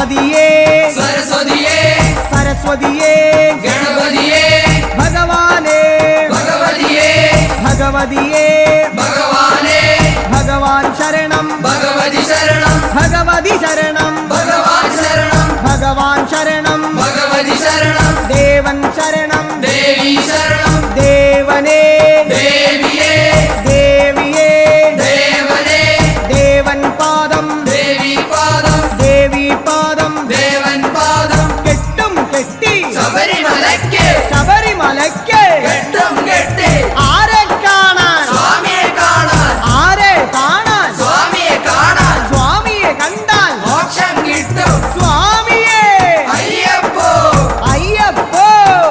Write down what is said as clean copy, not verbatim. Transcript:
ഗണപതിയേ സരസ്വതിയേ സരസ്വതിയേ ഗണപതിയേ ഭഗവാനേ ഭഗവതിയേ ഭഗവതിയേ ഭഗവാനേ ഭഗവാൻ ശരണം ഭഗവതി ശരണം ഭഗവതി ശരണം ഭഗവാൻ ശരണം ഭഗവാൻ ശരണം ഭഗവതി ശരണം ദേവൻ ശരണം